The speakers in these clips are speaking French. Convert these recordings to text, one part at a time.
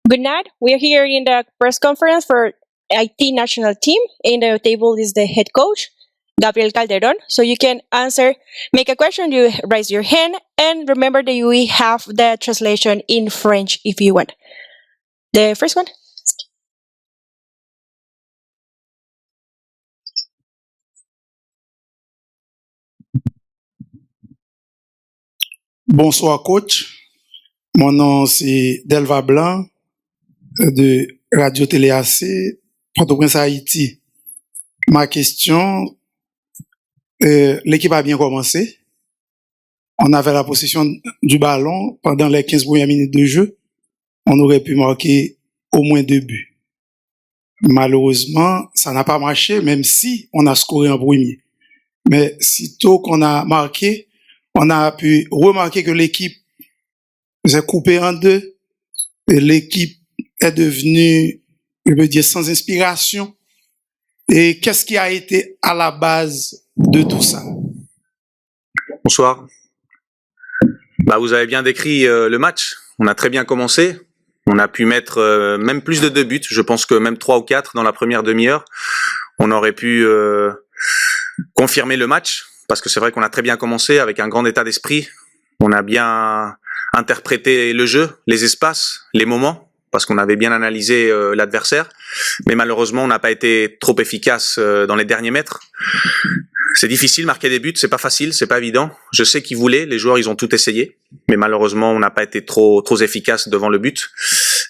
Good night. We are here in the press conference for IT national team. In the table is the head coach, Gabriel Calderon. So you can answer, make a question, you raise your hand, and remember that we have the translation in French if you want. The first one. Bonsoir coach, mon nom c'est Delva Blanc de Radio Télé AC, Port-au-Prince Haïti. Ma question, l'équipe a bien commencé. On avait la possession du ballon pendant les 15 premières minutes de jeu. On aurait pu marquer au moins 2 buts. Malheureusement, ça n'a pas marché, même si on a scoré en premier. Mais sitôt qu'on a marqué, on a pu remarquer que l'équipe s'est coupée en deux. Et l'équipe est devenue, je veux dire, sans inspiration. Et qu'est-ce qui a été à la base de tout ça? Bonsoir. Vous avez bien décrit le match. On a très bien commencé. On a pu mettre même plus de 2 buts. Je pense que même 3 ou 4 dans la première demi-heure. On aurait pu confirmer le match. Parce que c'est vrai qu'on a très bien commencé avec un grand état d'esprit. On a bien interprété le jeu, les espaces, les moments. Parce qu'on avait bien analysé l'adversaire. Mais malheureusement, on n'a pas été trop efficace dans les derniers mètres. C'est difficile, marquer des buts, c'est pas facile, c'est pas évident. Je sais qu'ils voulaient, les joueurs, ils ont tout essayé. Mais malheureusement, on n'a pas été trop efficace devant le but.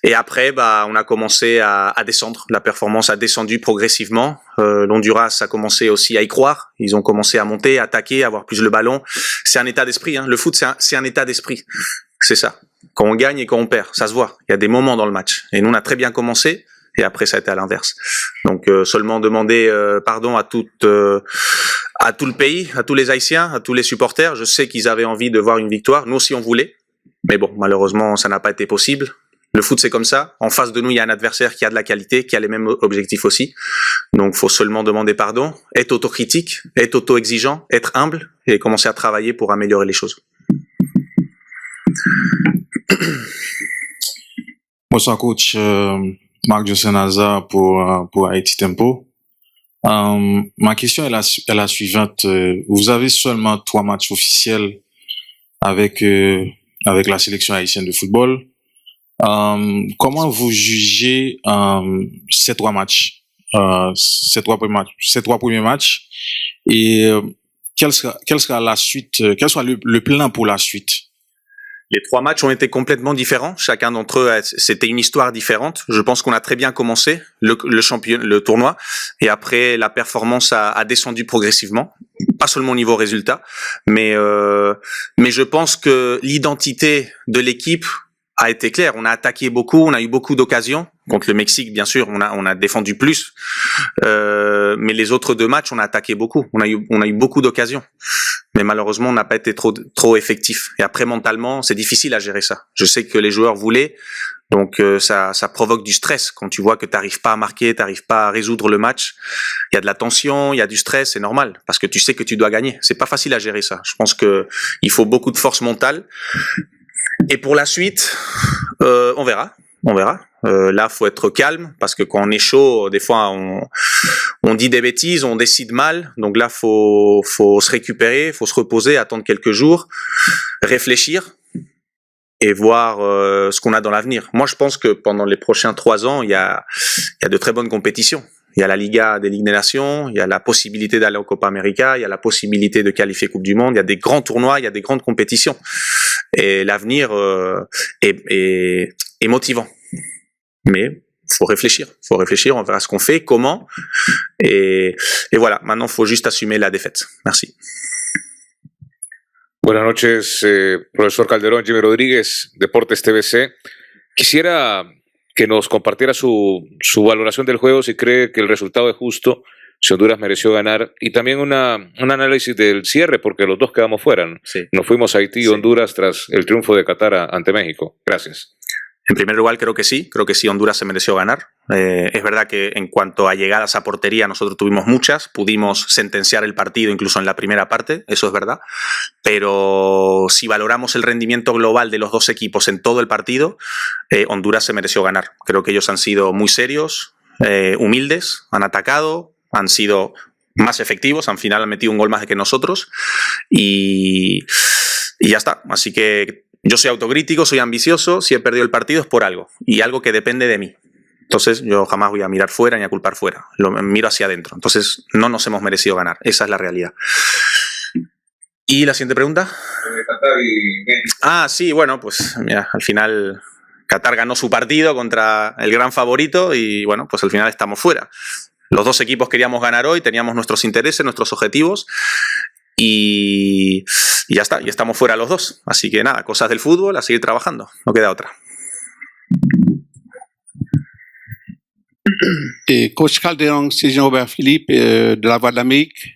Et après, on a commencé à descendre. La performance a descendu progressivement. L'Honduras a commencé aussi à y croire. Ils ont commencé à monter, à attaquer, à avoir plus le ballon. C'est un état d'esprit, hein. Le foot, c'est un état d'esprit. C'est ça. Quand on gagne et quand on perd, ça se voit. Il y a des moments dans le match. Et nous, on a très bien commencé. Et après, ça a été à l'inverse. Donc, seulement demander pardon à tout le pays, à tous les Haïtiens, à tous les supporters. Je sais qu'ils avaient envie de voir une victoire. Nous aussi, on voulait. Mais bon, malheureusement, ça n'a pas été possible. Le foot, c'est comme ça. En face de nous, il y a un adversaire qui a de la qualité, qui a les mêmes objectifs aussi. Donc, faut seulement demander pardon, être autocritique, être auto-exigeant, être humble et commencer à travailler pour améliorer les choses. Bonsoir coach, Marc Josenaza pour Haïti Tempo. Ma question est la suivante. Vous avez seulement 3 matchs officiels avec la sélection haïtienne de football. Comment vous jugez ces 3 matchs, ces trois premiers matchs, et quelle sera la suite, quel sera le plan pour la suite? Les 3 matchs ont été complètement différents. Chacun d'entre eux, c'était une histoire différente. Je pense qu'on a très bien commencé le tournoi. Et après, la performance a descendu progressivement. Pas seulement au niveau résultat, mais je pense que l'identité de l'équipe a été claire. On a attaqué beaucoup, on a eu beaucoup d'occasions. Contre le Mexique, bien sûr, on a défendu plus. Mais les autres 2 matchs, on a attaqué beaucoup. On a eu beaucoup d'occasions. Mais malheureusement, on n'a pas été trop effectif. Et après, mentalement, c'est difficile à gérer ça. Je sais que les joueurs voulaient. Donc, ça provoque du stress. Quand tu vois que t'arrives pas à marquer, t'arrives pas à résoudre le match. Il y a de la tension, il y a du stress, c'est normal. Parce que tu sais que tu dois gagner. C'est pas facile à gérer ça. Je pense que il faut beaucoup de force mentale. Et pour la suite, on verra. Là, faut être calme parce que quand on est chaud, des fois, on dit des bêtises, on décide mal. Donc là, faut se récupérer, faut se reposer, attendre quelques jours, réfléchir et voir ce qu'on a dans l'avenir. Moi, je pense que pendant les prochains 3 ans, il y a de très bonnes compétitions. Il y a la Liga des Ligues des Nations, il y a la possibilité d'aller au Copa América, il y a la possibilité de qualifier Coupe du Monde, il y a des grands tournois, il y a des grandes compétitions. Et l'avenir est motivant. Mais faut réfléchir, on verra ce qu'on fait, comment. Et voilà, maintenant, il faut juste assumer la défaite. Merci. Buenas noches, profesor Calderón, Jimmy Rodríguez, Deportes TVC. Quisiera que nos compartiera su valoración del juego, si cree que el resultado es justo, si Honduras mereció ganar, y también un análisis del cierre, porque los 2 quedamos fuera, ¿no? Sí. Nos fuimos a Haití y Honduras tras el triunfo de Qatar ante México. Gracias. En primer lugar, creo que sí Honduras se mereció ganar. Es verdad que en cuanto a llegadas a portería nosotros tuvimos muchas, pudimos sentenciar el partido incluso en la primera parte, eso es verdad, pero si valoramos el rendimiento global de los dos equipos en todo el partido, Honduras se mereció ganar. Creo que ellos han sido muy serios, humildes, han atacado, han sido más efectivos, al final han metido un gol más que nosotros y ya está. Así que yo soy autocrítico, soy ambicioso, si he perdido el partido es por algo, y algo que depende de mí. Entonces yo jamás voy a mirar fuera ni a culpar fuera, lo miro hacia adentro. Entonces no nos hemos merecido ganar, esa es la realidad. ¿Y la siguiente pregunta? Sí, bueno, pues mira, al final Qatar ganó su partido contra el gran favorito y bueno, pues al final estamos fuera. Los dos equipos queríamos ganar hoy, teníamos nuestros intereses, nuestros objetivos y ya está, y estamos fuera los dos. Así que nada, cosas del fútbol, a seguir trabajando, no queda otra. Coach Calderon, c'est Jean-Robert Philippe de la Voix de l'Amérique.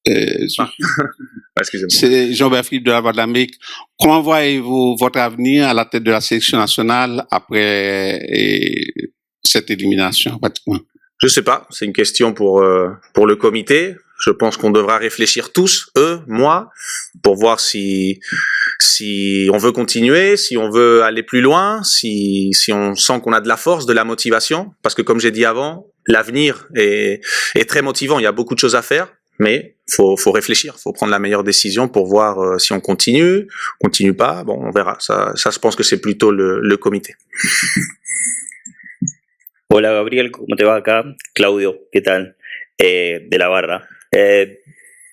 Excusez-moi. C'est Jean-Robert Philippe de la Voix de l'Amérique. Comment voyez-vous votre avenir à la tête de la sélection nationale après cette élimination pratiquement? Je sais pas, c'est une question pour le comité. Je pense qu'on devra réfléchir tous, eux, moi, pour voir si on veut continuer, si on veut aller plus loin, si on sent qu'on a de la force, de la motivation. Parce que comme j'ai dit avant, l'avenir est très motivant. Il y a beaucoup de choses à faire, mais faut réfléchir, faut prendre la meilleure décision pour voir si on continue pas. Bon, on verra. Ça je pense que c'est plutôt le comité. Hola Gabriel, ¿cómo te va acá? Claudio, ¿qué tal? De la barra.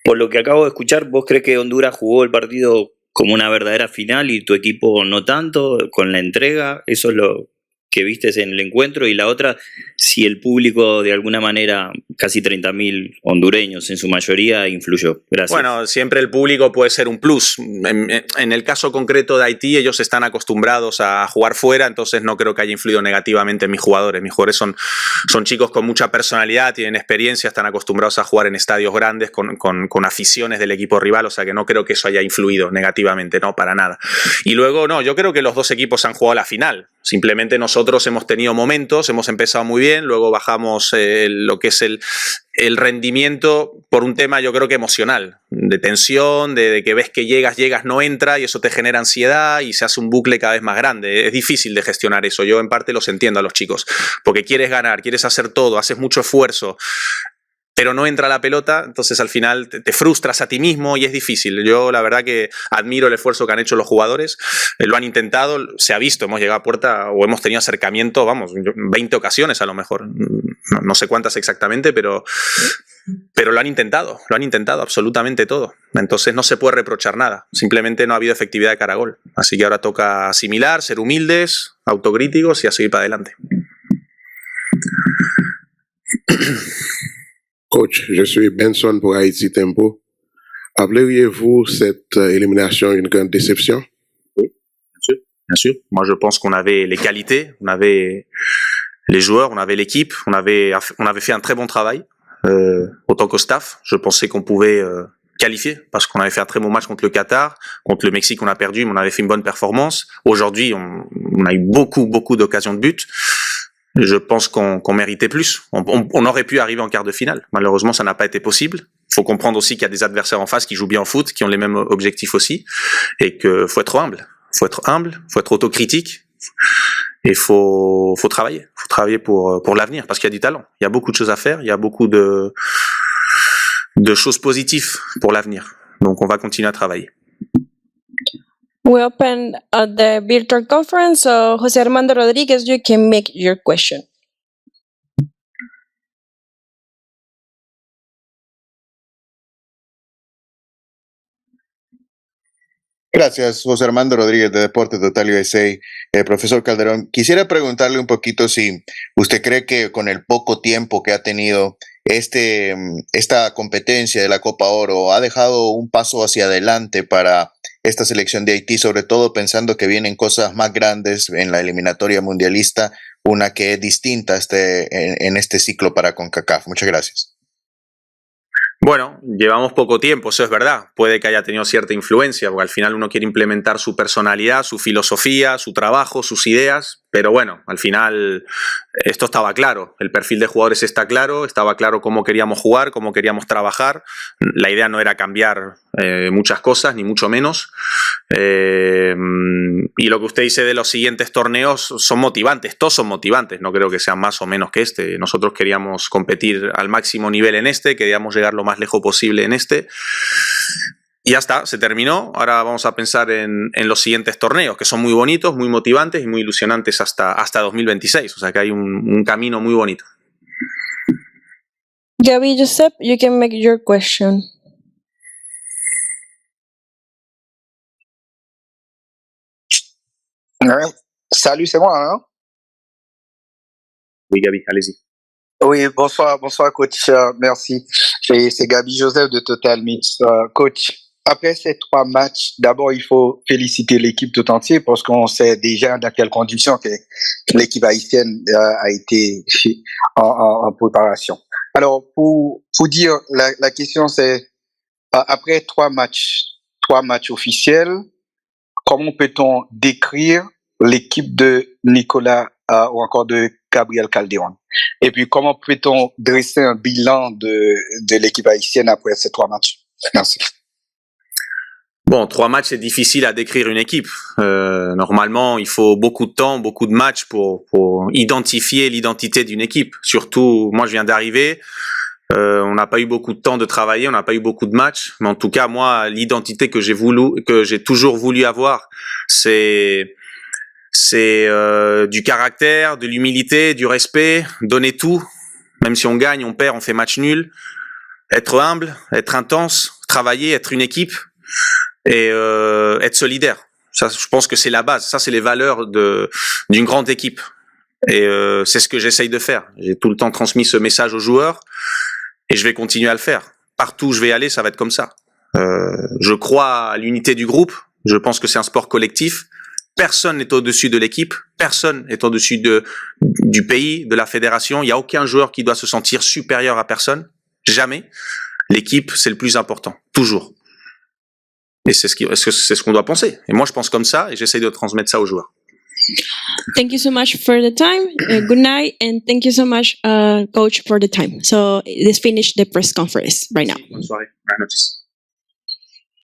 Por lo que acabo de escuchar, ¿vos crees que Honduras jugó el partido como una verdadera final y tu equipo no tanto, con la entrega? ¿Eso es lo que vistes en el encuentro? Y la otra, si el público de alguna manera, casi 30.000 hondureños en su mayoría, influyó. Gracias. Bueno, siempre el público puede ser un plus. En el caso concreto de Haití, ellos están acostumbrados a jugar fuera, entonces no creo que haya influido negativamente en mis jugadores. Mis jugadores son chicos con mucha personalidad, tienen experiencia, están acostumbrados a jugar en estadios grandes con aficiones del equipo rival, o sea que no creo que eso haya influido negativamente, no, para nada. Y luego, no, yo creo que los dos equipos han jugado la final. Simplemente nosotros hemos tenido momentos, hemos empezado muy bien, luego bajamos lo que es el rendimiento por un tema yo creo que emocional, de tensión, de que ves que llegas, no entra y eso te genera ansiedad y se hace un bucle cada vez más grande. Es difícil de gestionar eso, yo en parte los entiendo a los chicos, porque quieres ganar, quieres hacer todo, haces mucho esfuerzo, pero no entra la pelota, entonces al final te frustras a ti mismo y es difícil. Yo la verdad que admiro el esfuerzo que han hecho los jugadores, lo han intentado, se ha visto, hemos llegado a puerta o hemos tenido acercamiento, vamos, 20 ocasiones a lo mejor, no sé cuántas exactamente, pero lo han intentado absolutamente todo. Entonces no se puede reprochar nada, simplemente no ha habido efectividad de cara a gol. Así que ahora toca asimilar, ser humildes, autocríticos y a seguir para adelante. Coach, je suis Benson pour Haïti Tempo. Appeleriez-vous cette élimination une grande déception? Oui, bien sûr. Moi, je pense qu'on avait les qualités, on avait les joueurs, on avait l'équipe, on avait fait un très bon travail. Autant qu'au staff, je pensais qu'on pouvait qualifier parce qu'on avait fait un très bon match contre le Qatar, contre le Mexique on a perdu, mais on avait fait une bonne performance. Aujourd'hui, on a eu beaucoup d'occasions de but. Je pense qu'on méritait plus. On aurait pu arriver en quart de finale. Malheureusement, ça n'a pas été possible. Il faut comprendre aussi qu'il y a des adversaires en face qui jouent bien au foot, qui ont les mêmes objectifs aussi, et que faut être humble. Faut être autocritique. Et faut travailler. Faut travailler pour l'avenir, parce qu'il y a du talent. Il y a beaucoup de choses à faire. Il y a beaucoup de choses positives pour l'avenir. Donc, on va continuer à travailler. We open the virtual conference, so José Armando Rodríguez, you can make your question. Gracias, José Armando Rodríguez de Deportes Total USA. Profesor Calderón, quisiera preguntarle un poquito si usted cree que con el poco tiempo que ha tenido esta competencia de la Copa Oro ha dejado un paso hacia adelante para esta selección de Haití, sobre todo pensando que vienen cosas más grandes en la eliminatoria mundialista, una que es distinta en este ciclo para CONCACAF. Muchas gracias. Bueno, llevamos poco tiempo, eso es verdad. Puede que haya tenido cierta influencia, porque al final uno quiere implementar su personalidad, su filosofía, su trabajo, sus ideas. Pero bueno, al final esto estaba claro, el perfil de jugadores está claro, estaba claro cómo queríamos jugar, cómo queríamos trabajar. La idea no era cambiar muchas cosas, ni mucho menos. Y lo que usted dice de los siguientes torneos son motivantes, todos son motivantes, no creo que sean más o menos que este. Nosotros queríamos competir al máximo nivel en este, queríamos llegar lo más lejos posible en este. Y ya está, se terminó. Ahora vamos a pensar en los siguientes torneos, que son muy bonitos, muy motivantes y muy ilusionantes hasta 2026. O sea que hay un camino muy bonito. Gabi, Josep, you can make your question. Ouais. Salut, c'est moi, hein? Oui, Gabi, allez-y. Oui, bonsoir, coach. Merci. Et c'est Gabi Joseph de Total Mix. Coach, après ces 3 matchs, d'abord, il faut féliciter l'équipe tout entière parce qu'on sait déjà dans quelles conditions que l'équipe haïtienne a été en préparation. Alors, pour dire, la question c'est, après 3 matchs officiels, comment peut-on décrire l'équipe de Nicolas ou encore de Gabriel Calderon? Et puis, comment peut-on dresser un bilan de l'équipe haïtienne après ces 3 matchs? Merci. Bon, 3 matchs, c'est difficile à décrire une équipe. Normalement, il faut beaucoup de temps, beaucoup de matchs pour identifier l'identité d'une équipe. Surtout, moi, je viens d'arriver. On n'a pas eu beaucoup de temps de travailler, on n'a pas eu beaucoup de matchs. Mais en tout cas, moi, l'identité que j'ai toujours voulu avoir, c'est du caractère, de l'humilité, du respect, donner tout. Même si on gagne, on perd, on fait match nul. Être humble, être intense, travailler, être une équipe. Et être solidaire. Ça, je pense que c'est la base. Ça, c'est les valeurs d'une grande équipe. Et c'est ce que j'essaye de faire. J'ai tout le temps transmis ce message aux joueurs et je vais continuer à le faire. Partout où je vais aller, ça va être comme ça. Je crois à l'unité du groupe. Je pense que c'est un sport collectif. Personne n'est au-dessus de l'équipe. Personne n'est au-dessus du pays, de la fédération. Il n'y a aucun joueur qui doit se sentir supérieur à personne. Jamais. L'équipe, c'est le plus important. Toujours. Et c'est ce qu'on doit penser. Et moi, je pense comme ça et j'essaye de transmettre ça aux joueurs. Thank you so much for the time. Good night, and thank you so much, coach, for the time. So let's finish the press conference right now. Bonne soirée. Buenas noches.